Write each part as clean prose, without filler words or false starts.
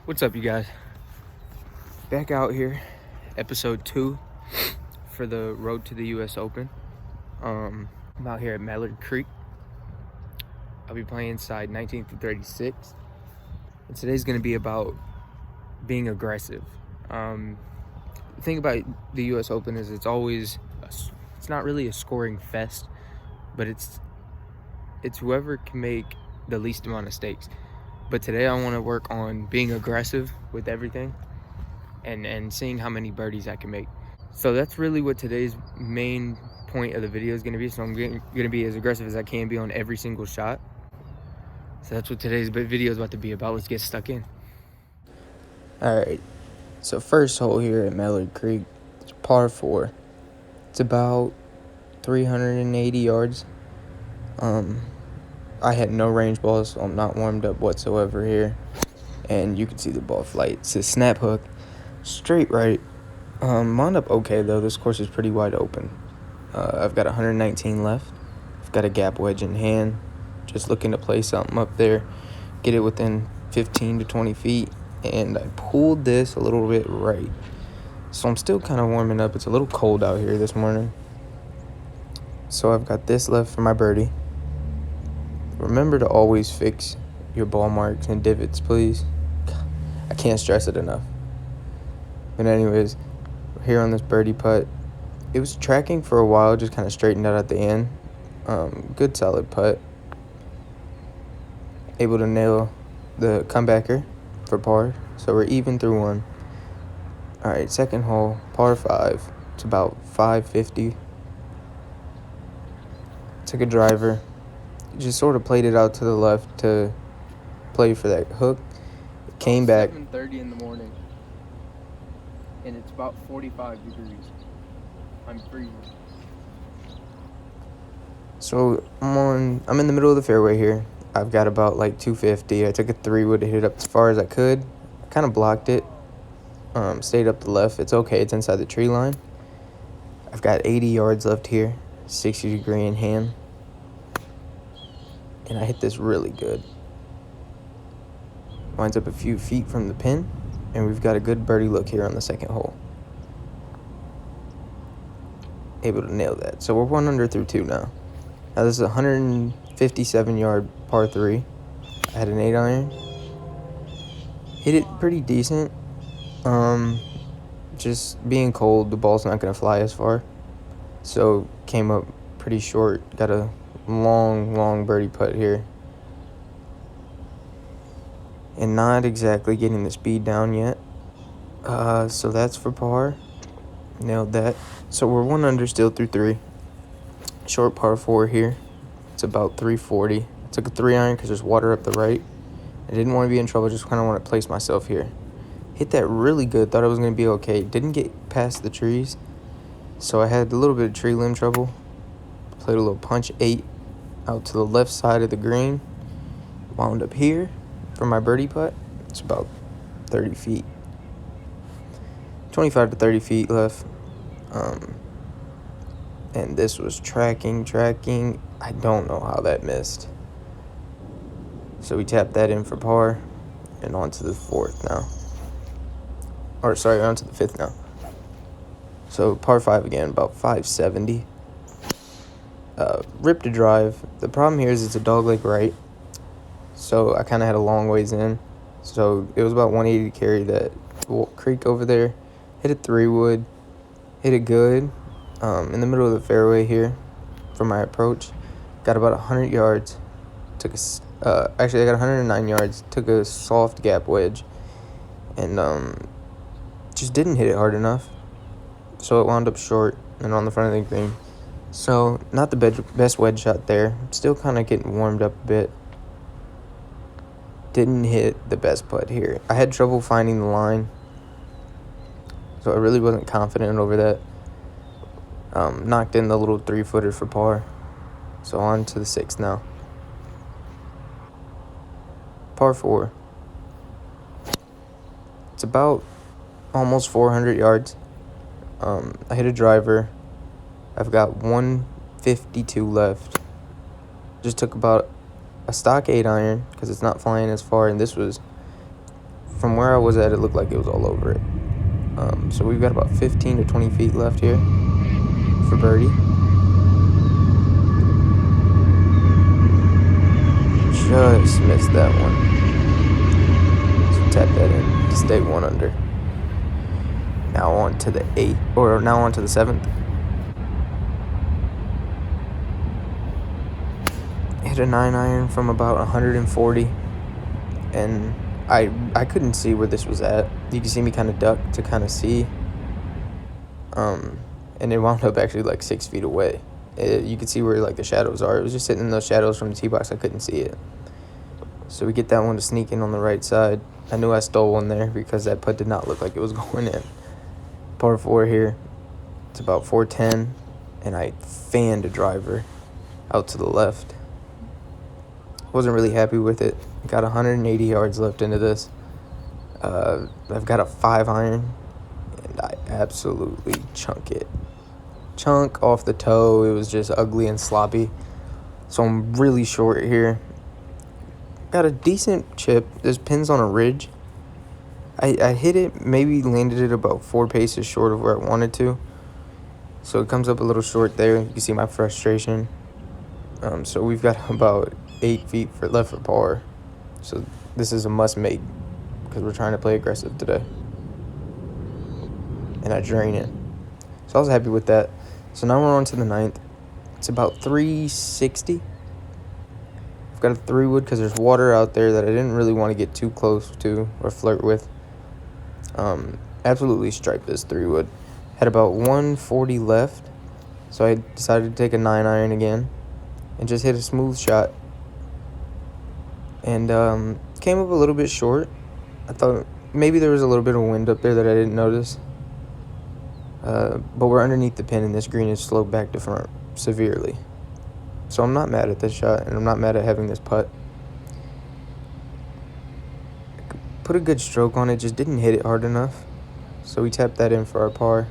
What's up, you guys? Back out here, episode 2 for the road to the US Open. I'm out here at Mallard Creek. I'll be playing side 19 through 36. And today's going to be about being aggressive. The thing about the US Open is it's not really a scoring fest, but it's whoever can make the least amount of stakes. But today I want to work on being aggressive with everything and seeing how many birdies I can make. So that's really what today's main point of the video is going to be. So I'm going to be as aggressive as I can be on every single shot. So that's what today's video is about to be about. Let's get stuck in. All right. So first hole here at Mallard Creek, it's par 4. It's about 380 yards. I had no range balls, so I'm not warmed up whatsoever here. And you can see the ball flight. It's a snap hook, straight right. Wound up okay, though. This course is pretty wide open. I've got 119 left. I've got a gap wedge in hand. Just looking to play something up there, get it within 15 to 20 feet. And I pulled this a little bit right. So I'm still kind of warming up. It's a little cold out here this morning. So I've got this left for my birdie. Remember to always fix your ball marks and divots, please. I can't stress it enough. But anyways, here on this birdie putt, it was tracking for a while, just kind of straightened out at the end. Good solid putt. Able to nail the comebacker for par, so we're even through one. All right, second hole, par 5. It's about 550. Took a driver. Just sort of played it out to the left to play for that hook. It came back. 7:30 in the morning, and it's about 45 degrees. I'm freezing. So I'm in the middle of the fairway here. I've got about like 250. I took a 3-wood to hit it up as far as I could. Kind of blocked it. Stayed up the left. It's okay. It's inside the tree line. I've got 80 yards left here. 60 degree in hand. And I hit this really good. Winds up a few feet from the pin. And we've got a good birdie look here on the second hole. Able to nail that. So we're 1 under through 2 now. Now this is a 157-yard par 3. I had an 8-iron. Hit it pretty decent. Just being cold, the ball's not going to fly as far. So came up pretty short. Got a long birdie putt here. And not exactly getting the speed down yet. So that's for par. Nailed that. So we're 1 under still through 3. Short par 4 here. It's about 340. I took a 3-iron because there's water up the right. I didn't want to be in trouble. Just kind of want to place myself here. Hit that really good. Thought it was going to be okay. Didn't get past the trees. So I had a little bit of tree limb trouble. Played a little punch 8 out to the left side of the green. Wound up here for my birdie putt. It's about 30 feet. 25 to 30 feet left. And this was tracking. I don't know how that missed. So we tapped that in for par. And on to the 4th now. On to the 5th now. So par 5 again, about 570. Ripped a drive. The problem here is it's a dogleg right. So I kind of had a long ways in. So it was about 180 to carry that creek over there. Hit a 3-wood. Hit it good. In the middle of the fairway here for my approach. Got about 100 yards. I got 109 yards. Took a soft gap wedge. And just didn't hit it hard enough. So it wound up short and on the front of the green. So not the best wedge shot there. Still kind of getting warmed up a bit. Didn't hit the best putt here. I had trouble finding the line. So I really wasn't confident over that. Knocked in the little 3-footer for par. So on to the 6th now. Par 4. It's about almost 400 yards. I hit a driver. I've got 152 left. Just took about a stock 8-iron because it's not flying as far. And this was from where I was at, it looked like it was all over it. So we've got about 15 to 20 feet left here for birdie. Just missed that one. So tap that in to stay 1 under. Now on to the 7th. Hit a 9-iron from about 140, and I couldn't see where this was at. You can see me kind of duck to kind of see. And it wound up actually like 6 feet away. You could see where like the shadows are. It was just sitting in those shadows from the tee box. I couldn't see it. So we get that one to sneak in on the right side. I knew I stole one there because that putt did not look like it was going in. Par 4 here. It's about 410, and I fanned a driver out to the left. Wasn't really happy with it. Got 180 yards left into this. I've got a 5-iron, and I absolutely chunk it. Chunk off the toe. It was just ugly and sloppy. So I'm really short here. Got a decent chip. There's pins on a ridge. I hit it, maybe landed it about 4 paces short of where I wanted to. So it comes up a little short there. You can see my frustration. So we've got about 8 feet left for par. So this is a must make because we're trying to play aggressive today. And I drain it. So I was happy with that. So now we're on to the 9th. It's about 360. I've got a 3-wood because there's water out there that I didn't really want to get too close to or flirt with. Absolutely striped this 3-wood. Had about 140 left. So I decided to take a 9-iron again and just hit a smooth shot. And came up a little bit short. I thought maybe there was a little bit of wind up there that I didn't notice. But we're underneath the pin, and this green is sloped back to front severely. So I'm not mad at this shot, and I'm not mad at having this putt. Put a good stroke on it, just didn't hit it hard enough. So we tapped that in for our par.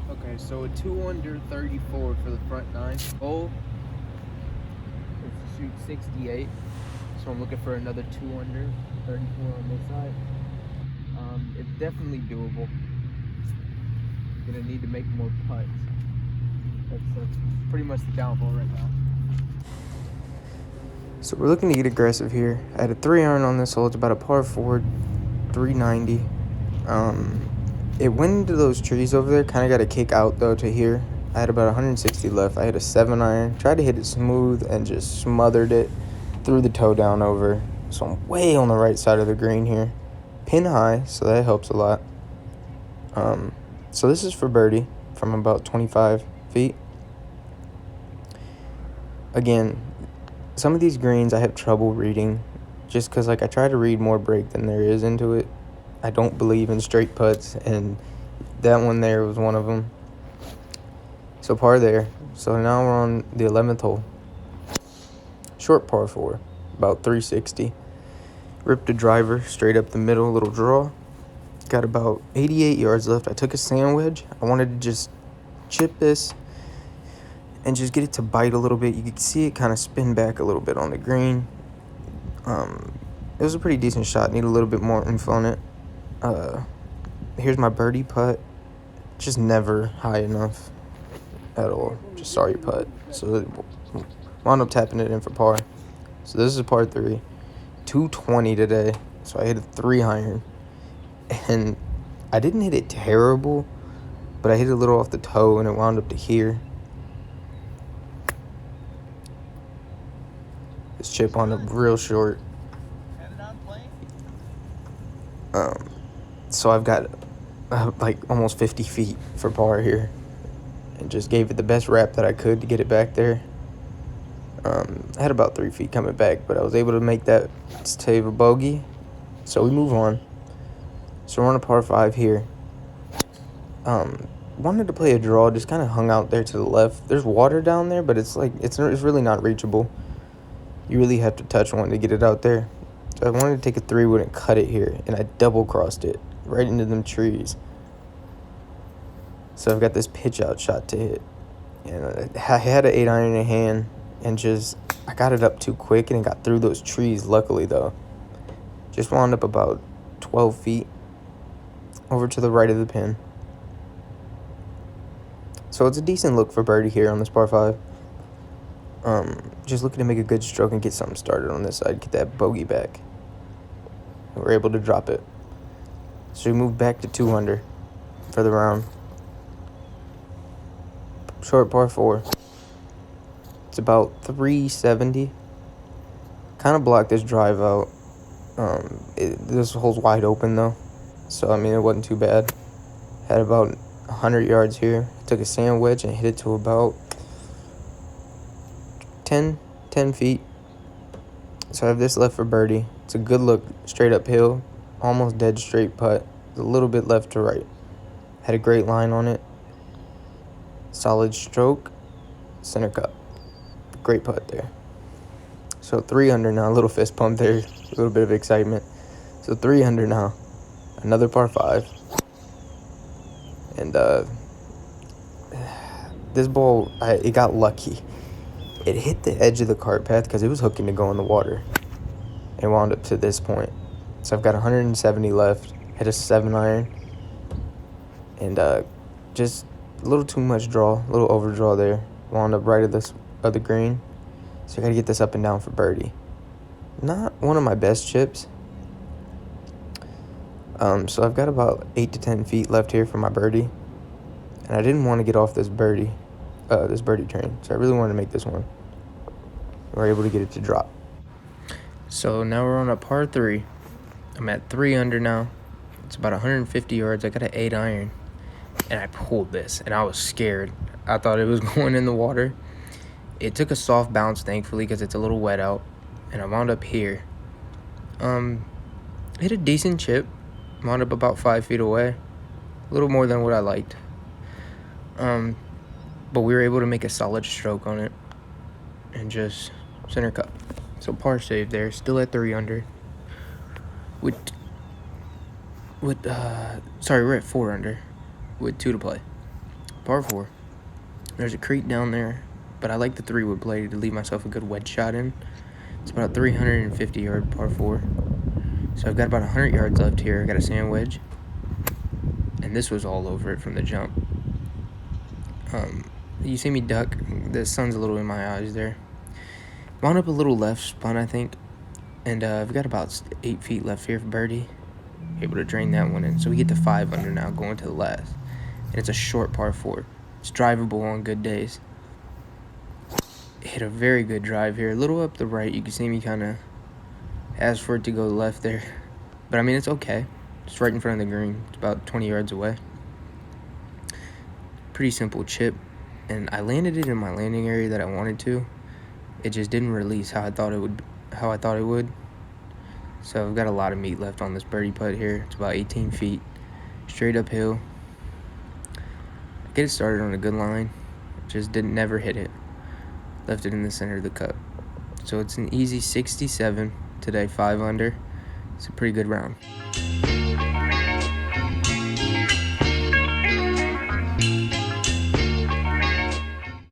Okay, so a 2 under 34 for the front 9. Goal is to shoot 68. So I'm looking for another 2 under 34 on this side. It's definitely doable. Gonna need to make more putts. That's pretty much the downfall right now. So we're looking to get aggressive here. I had a 3-iron on this hole. It's about a par 4, 390. It went into those trees over there. Kind of got a kick out though to here. I had about 160 left. I had a 7-iron. Tried to hit it smooth and just smothered it. Threw the toe down over. So I'm way on the right side of the green here. Pin high, so that helps a lot. So this is for birdie from about 25 feet. Again, some of these greens I have trouble reading just because like I try to read more break than there is into it. I don't believe in straight putts, and that one there was one of them. So par there. So now we're on the 11th hole. Short par 4, about 360. Ripped a driver straight up the middle, little draw. Got about 88 yards left. I took a sand wedge. I wanted to just chip this and just get it to bite a little bit. You could see it kind of spin back a little bit on the green. It was a pretty decent shot. Need a little bit more info on it. Here's my birdie putt. Just never high enough at all. Just sorry putt. So wound up tapping it in for par. So this is par 3. 220 today. So I hit a 3-iron. And I didn't hit it terrible, but I hit it a little off the toe, and it wound up to here. This chip on it real short. So I've got like almost 50 feet for par here, and just gave it the best wrap that I could to get it back there. I had about 3 feet coming back, but I was able to make that save a bogey. So we move on. So we're on a par 5 here. Wanted to play a draw, just kind of hung out there to the left. There's water down there, but it's really not reachable. You really have to touch one to get it out there. So I wanted to take a 3-wood and cut it here, and I double crossed it right into them trees. So I've got this pitch out shot to hit, and I had an 8-iron in hand, and I got it up too quick, and it got through those trees. Luckily though, Just wound up about 12 feet over to the right of the pin. So it's a decent look for birdie here on this par 5. Just looking to make a good stroke and get something started on this side, get that bogey back. And we're able to drop it. So we move back to 2 under for the round. Short par 4. It's about 370. Kind of blocked this drive out. This hole's wide open though, so I mean it wasn't too bad. Had about 100 yards here. Took a sand wedge and hit it to about 10 feet. So I have this left for birdie. It's a good look, straight uphill, almost dead straight putt. A little bit left to right. Had a great line on it. Solid stroke, center cup. Great putt there. So 3 under now, a little fist pump there, a little bit of excitement. So 3 under now, another par 5. And this ball, it got lucky. It hit the edge of the cart path because it was hooking to go in the water. And wound up to this point. So I've got 170 left, hit a 7-iron. And just a little too much draw, a little overdraw there. Wound up right of the green. So I got to get this up and down for birdie. Not one of my best chips. So I've got about 8 to 10 feet left here for my birdie. And I didn't want to get off this birdie train. So I really wanted to make this one. We're able to get it to drop. So now we're on a par 3. I'm at 3 under now. It's about 150 yards. I got an 8-iron. And I pulled this. And I was scared. I thought it was going in the water. It took a soft bounce, thankfully, because it's a little wet out. And I wound up here. Hit a decent chip. Wound up about 5 feet away. A little more than what I liked. But we were able to make a solid stroke on it. And just center cup. So par save there. Still at 3 under. We're at 4 under. With 2 to play. Par 4. There's a creek down there. But I like the 3-wood play to leave myself a good wedge shot in. It's about a 350-yard par 4. So I've got about 100 yards left here. I got a sand wedge. And this was all over it from the jump. You see me duck. The sun's a little in my eyes there. Wound up a little left spun, I think. And I've got about 8 feet left here for birdie. Able to drain that one in. So we get to 5 under now, going to the last. And it's a short par 4. It's drivable on good days. Hit a very good drive here. A little up the right. You can see me kind of ask for it to go left there. But, I mean, it's okay. It's right in front of the green. It's about 20 yards away. Pretty simple chip. And I landed it in my landing area that I wanted to. It just didn't release how I thought it would. So I've got a lot of meat left on this birdie putt here. It's about 18 feet. Straight uphill. Get it started on a good line. Just never hit it. Left it in the center of the cup. So it's an easy 67 today, 5 under. It's a pretty good round.